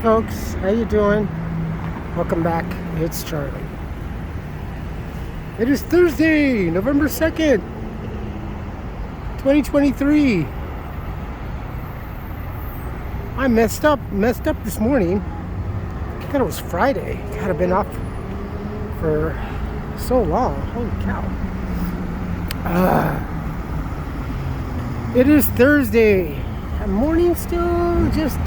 folks, how you doing? Welcome back. It's Charlie. It is Thursday, November 2nd, 2023. I messed up this morning. I thought it was Friday. God, I've been off for so long. Holy cow. It is Thursday. Morning still, just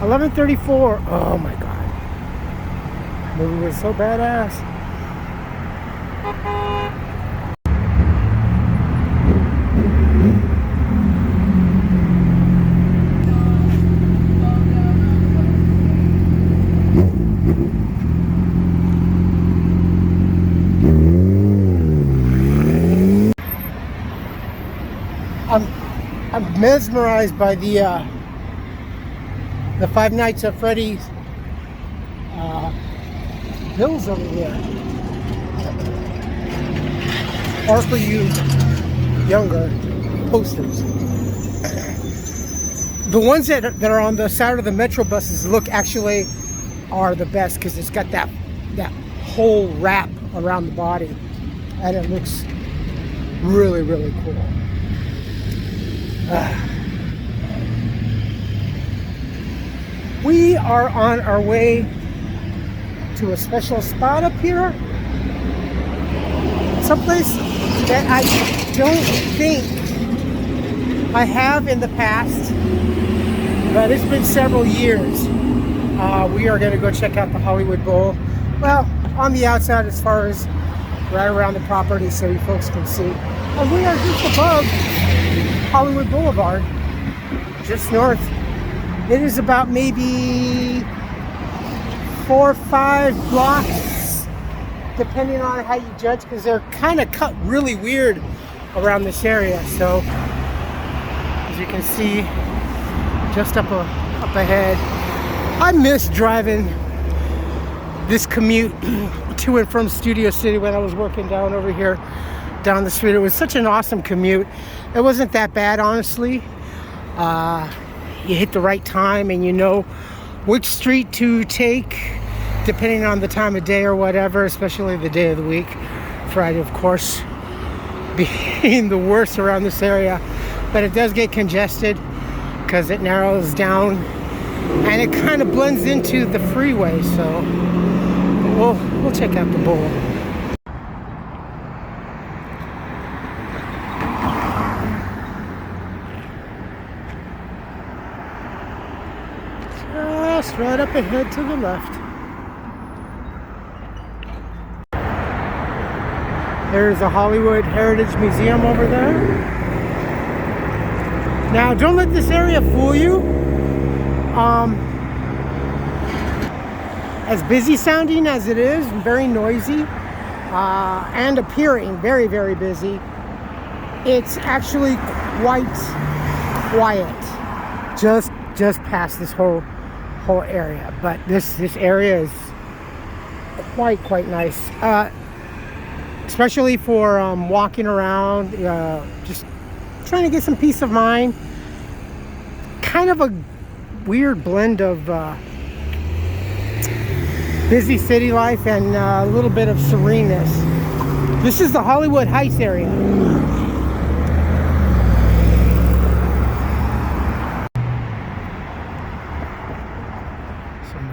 11:34. Oh my god. Movie was so badass. I'm mesmerized by the Five Nights at Freddy's bills over here. Or for you younger, posters. The ones that are on the side of the metro buses actually are the best because it's got that whole wrap around the body and it looks really, really cool. We are on our way to a special spot up here. Someplace that I don't think I have in the past, but it's been several years. We are going to go check out the Hollywood Bowl. Well, on the outside as far as right around the property so you folks can see. And we are just above Hollywood Boulevard, just north. It is about maybe 4 or 5 blocks, depending on how you judge, because they're kind of cut really weird around this area. So, as you can see, just up ahead, I miss driving this commute to and from Studio City when I was working down over here, down the street. It was such an awesome commute. It wasn't that bad, honestly. You hit the right time and you know which street to take depending on the time of day or whatever, especially the day of the week. Friday, of course, being the worst around this area. But it does get congested because it narrows down and it kind of blends into the freeway. So we'll check out the bowl. Just right up ahead to the left. There's a Hollywood Heritage Museum over there. Now, don't let this area fool you. As busy sounding as it is, very noisy, and appearing very, very busy, it's actually quite quiet. Just past this whole area, but this area is quite nice, especially for walking around, just trying to get some peace of mind. Kind of a weird blend of busy city life and a little bit of sereneness. This is the Hollywood Heights area.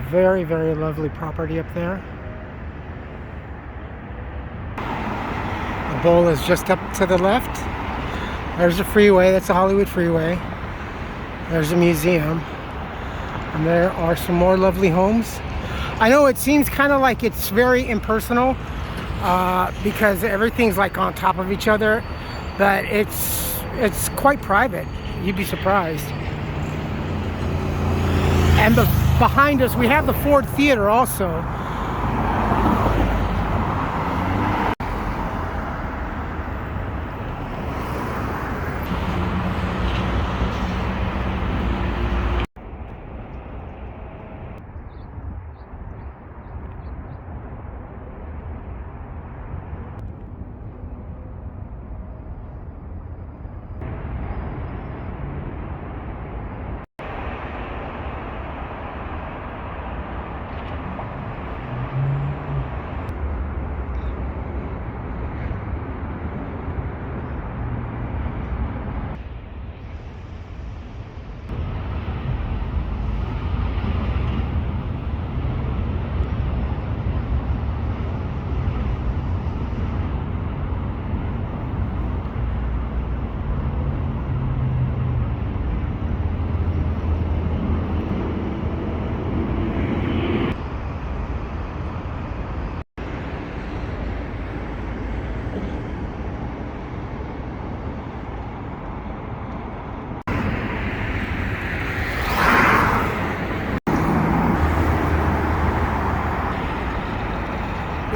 Very, very lovely property up there. The bowl is just up to the left. There's a freeway, that's the Hollywood freeway. There's a museum. And there are some more lovely homes. I know it seems kind of like it's very impersonal because everything's like on top of each other, but it's quite private. You'd be surprised. And behind us, we have the Ford Theater also.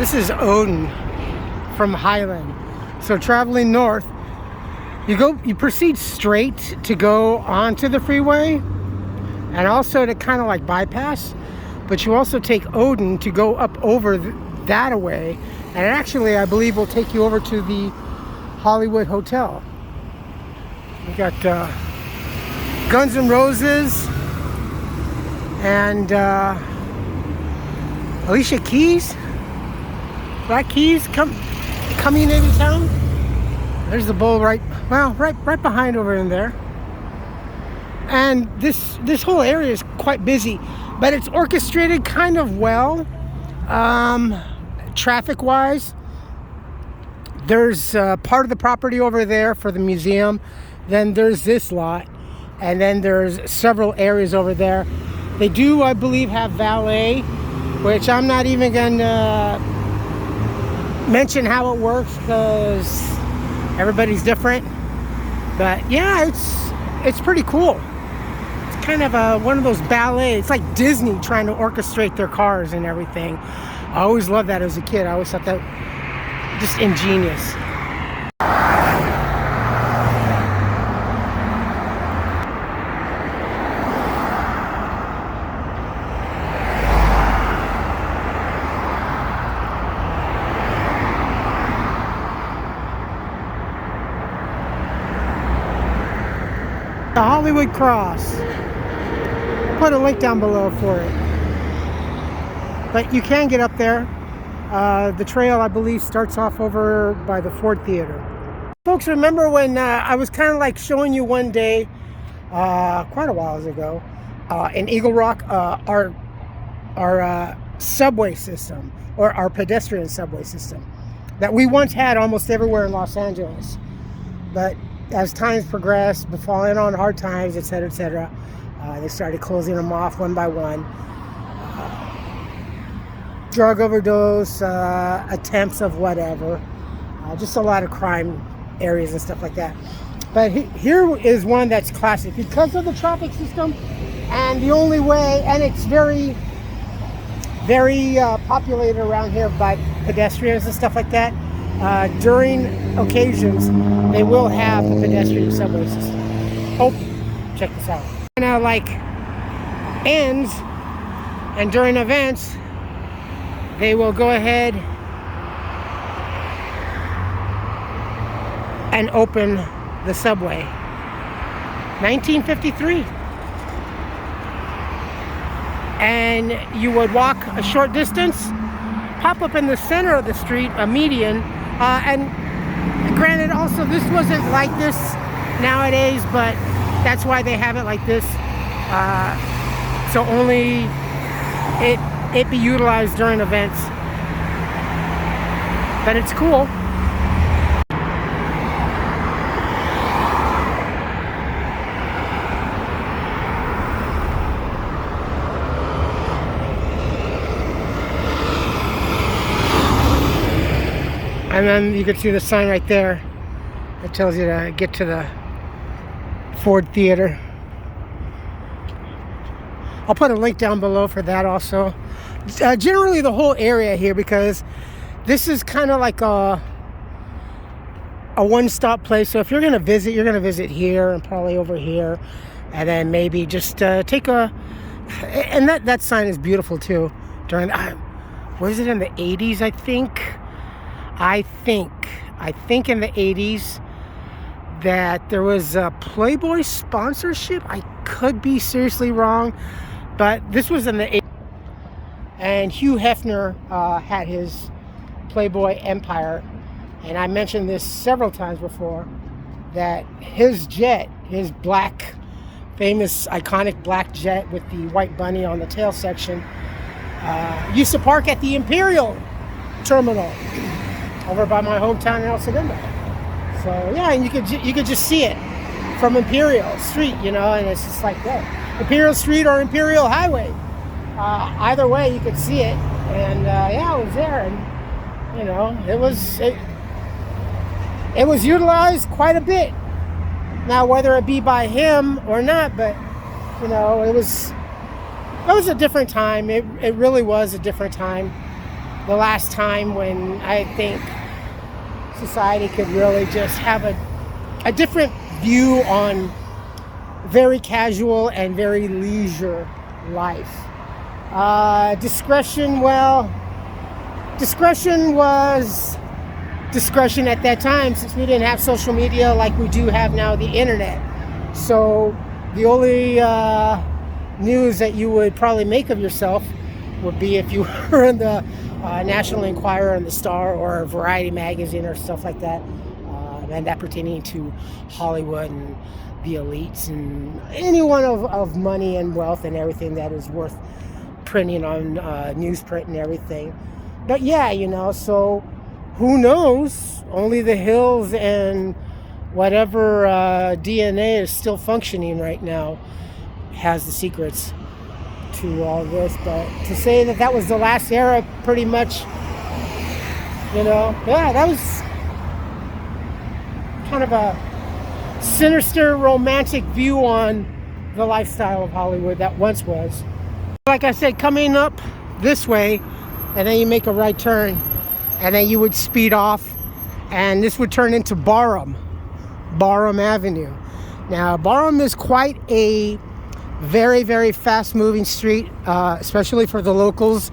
This is Odin from Highland. So traveling north, you proceed straight to go onto the freeway and also to kind of like bypass, but you also take Odin to go up over that away, and actually I believe will take you over to the Hollywood Hotel. We got Guns N' Roses and Alicia Keys, Black Keys coming into town. There's the bowl right behind over in there. And this whole area is quite busy, but it's orchestrated kind of well, traffic wise. There's part of the property over there for the museum, then there's this lot, and then there's several areas over there. They do, I believe, have valet, which I'm not even gonna mention how it works because everybody's different. But yeah, it's pretty cool. It's kind of one of those ballet. It's like Disney trying to orchestrate their cars and everything. I always loved that as a kid. I always thought that just ingenious. The Hollywood Cross. Put a link down below for it. But you can get up there. The trail, I believe, starts off over by the Ford Theater. Folks, remember when I was kind of like showing you one day, quite a while ago, in Eagle Rock, our subway system, or our pedestrian subway system, that we once had almost everywhere in Los Angeles. But as times progressed, falling on hard times, etc., they started closing them off one by one. Drug overdose, attempts of whatever, just a lot of crime areas and stuff like that. But here is one that's classic because of the traffic system, and the only way, and it's very, very populated around here by pedestrians and stuff like that. During occasions, they will have the pedestrian subway system. Oh, check this out. Now, like ends, and during events, they will go ahead and open the subway. 1953. And you would walk a short distance, pop up in the center of the street, a median, and granted also this wasn't like this nowadays, but that's why they have it like this. So only it be utilized during events. But it's cool. And then you can see the sign right there that tells you to get to the Ford Theater. I'll put a link down below for that also. Generally the whole area here, because this is kind of like a one-stop place. So if you're going to visit, you're going to visit here and probably over here, and then maybe just take a, and that sign is beautiful too. During was it in the 80s? I think in the 80s that there was a Playboy sponsorship. I could be seriously wrong, but this was in the 80s. And Hugh Hefner had his Playboy empire. And I mentioned this several times before, that his jet, his black, famous, iconic black jet with the white bunny on the tail section, used to park at the Imperial Terminal over by my hometown in El Segundo. So yeah, and you could just see it from Imperial Street, you know, and it's just like that. Imperial Street or Imperial Highway. Either way, you could see it. And yeah, I was there, and you know, it was utilized quite a bit. Now, whether it be by him or not, but you know, it was a different time. It really was a different time. the last time when I think society could really just have a different view on very casual and very leisure life. Discretion, well, discretion was discretion at that time, since we didn't have social media like we do have now, the internet. So the only news that you would probably make of yourself would be if you were in the National Enquirer and the Star or Variety magazine or stuff like that, and that pertaining to Hollywood and the elites and anyone of money and wealth and everything that is worth printing on newsprint and everything. But yeah, you know, so who knows? Only the hills and whatever DNA is still functioning right now has the secrets to all this. But to say that that was the last era, pretty much, you know, yeah, that was kind of a sinister romantic view on the lifestyle of Hollywood that once was. Like I said, coming up this way, and then you make a right turn, and then you would speed off, and this would turn into Barham Avenue. Now, Barham is quite a very, very fast-moving street, especially for the locals.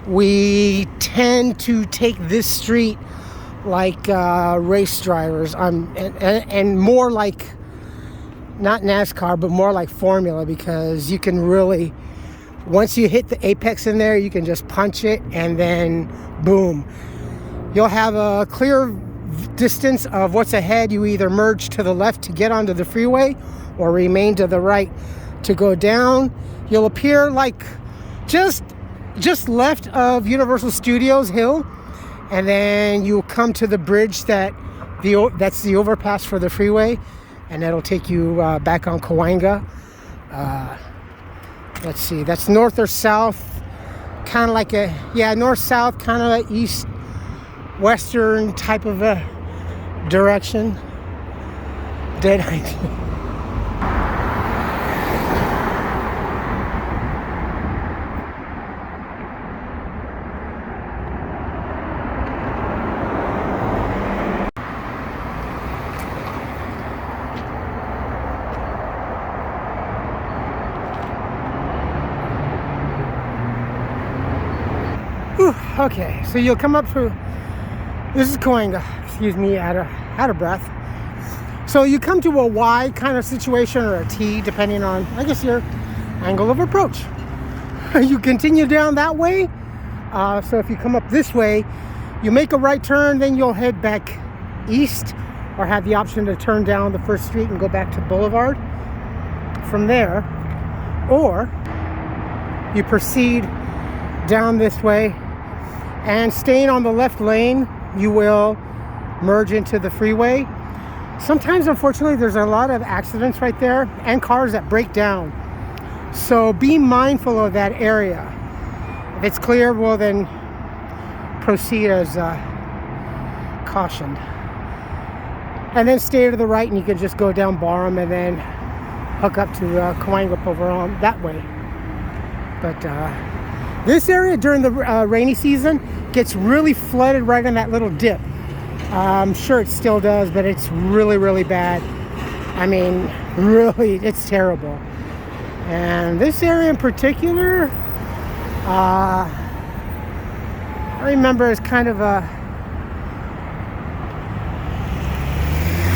We tend to take this street like race drivers, and more like, not NASCAR, but more like Formula, because you can really, once you hit the apex in there, you can just punch it, and then boom. You'll have a clear distance of what's ahead. You either merge to the left to get onto the freeway or remain to the right to go down. You'll appear like just left of Universal Studios Hill, and then you'll come to the bridge that's the overpass for the freeway, and that'll take you back on Cahuenga. Let's see, that's north or south, kind of like north-south, kind of east-western type of a direction. Dead idea. Okay, so you'll come up through, this is Cahuenga, excuse me, out of breath. So you come to a Y kind of situation, or a T, depending on, I guess, your angle of approach. You continue down that way. So if you come up this way, you make a right turn, then you'll head back east, or have the option to turn down the first street and go back to Boulevard from there. Or you proceed down this way, and staying on the left lane, you will merge into the freeway. Sometimes, unfortunately, there's a lot of accidents right there and cars that break down. So be mindful of that area. If it's clear, well, then proceed as cautioned. And then stay to the right, and you can just go down Barham and then hook up to Cahuenga over on that way. But this area during the rainy season gets really flooded right on that little dip. I'm sure it still does, but it's really, really bad. I mean, really, it's terrible. And this area in particular, I remember as kind of a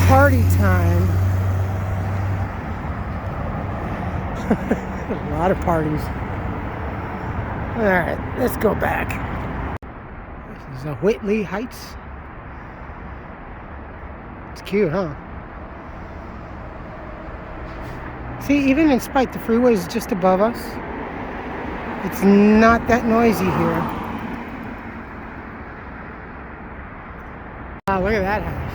party time. A lot of parties. All right, let's go back. This is Whitley Heights. It's cute, huh? See, even in spite the freeway is just above us, it's not that noisy here. Wow, look at that house.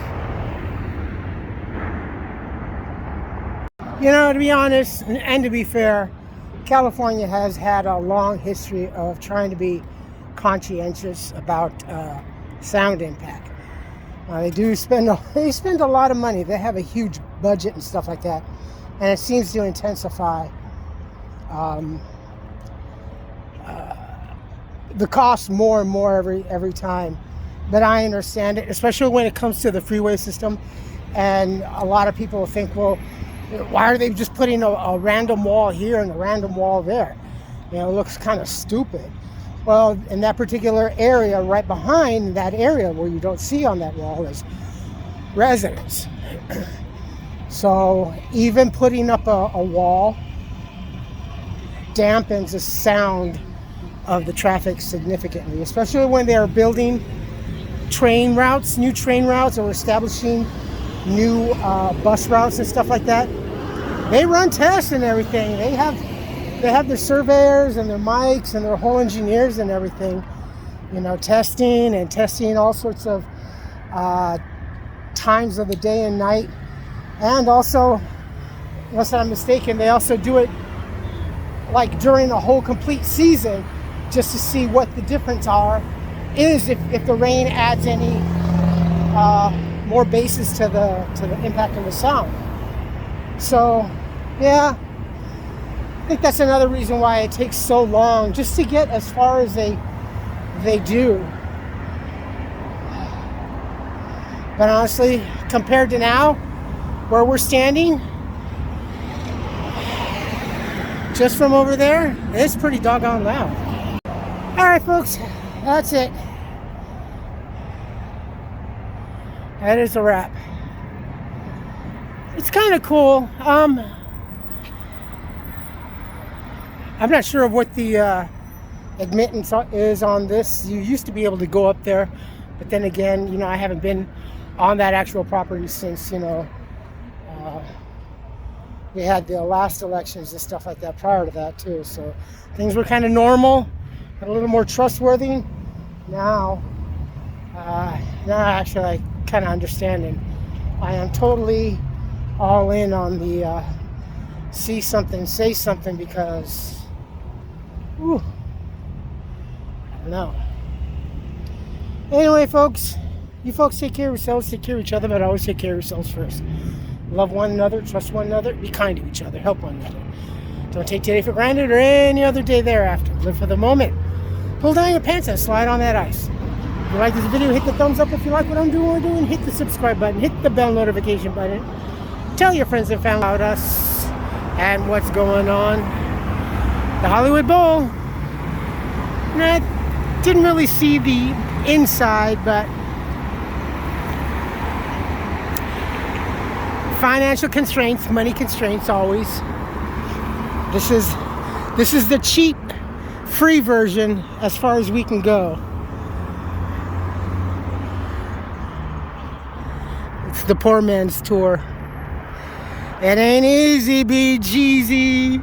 You know, to be honest, and to be fair, California has had a long history of trying to be conscientious about sound impact. They spend a lot of money. They have a huge budget and stuff like that, and it seems to intensify the cost more and more every time. But I understand it, especially when it comes to the freeway system. And a lot of people think, well, why are they just putting a random wall here and a random wall there? You know, it looks kind of stupid. Well, in that particular area, right behind that area where you don't see on that wall is residents. So even putting up a wall dampens the sound of the traffic significantly, especially when they are building train routes, new train routes, or establishing new bus routes and stuff like that. They run tests and everything. They have their surveyors and their mics and their whole engineers and everything, you know, testing all sorts of times of the day and night. And also, unless I'm mistaken, they also do it like during a whole complete season, just to see what the difference is if the rain adds any more basis to the impact of the sound. So yeah, I think that's another reason why it takes so long just to get as far as they do. But honestly, compared to now, where we're standing, just from over there, it's pretty doggone loud. All right, folks, that's it. That is a wrap. It's kind of cool. I'm not sure of what the admittance is on this. You used to be able to go up there, but then again, you know, I haven't been on that actual property since, you know, we had the last elections and stuff like that prior to that too. So things were kind of normal, a little more trustworthy. Now actually I kind of understand, and I am totally all in on the see something, say something, because whew, I don't know. Anyway, folks, you folks take care of yourselves, take care of each other, but always take care of yourselves first. Love one another, trust one another, be kind to each other, help one another. Don't take today for granted or any other day thereafter. Live for the moment. Pull down your pants and slide on that ice. If you like this video, hit the thumbs up. If you like what I'm doing or doing, hit the subscribe button, hit the bell notification button. Tell your friends and family about us and what's going on. The Hollywood Bowl. I didn't really see the inside, but financial constraints, money constraints always. This is the cheap, free version as far as we can go. It's the poor man's tour. It ain't easy, be Jeezy.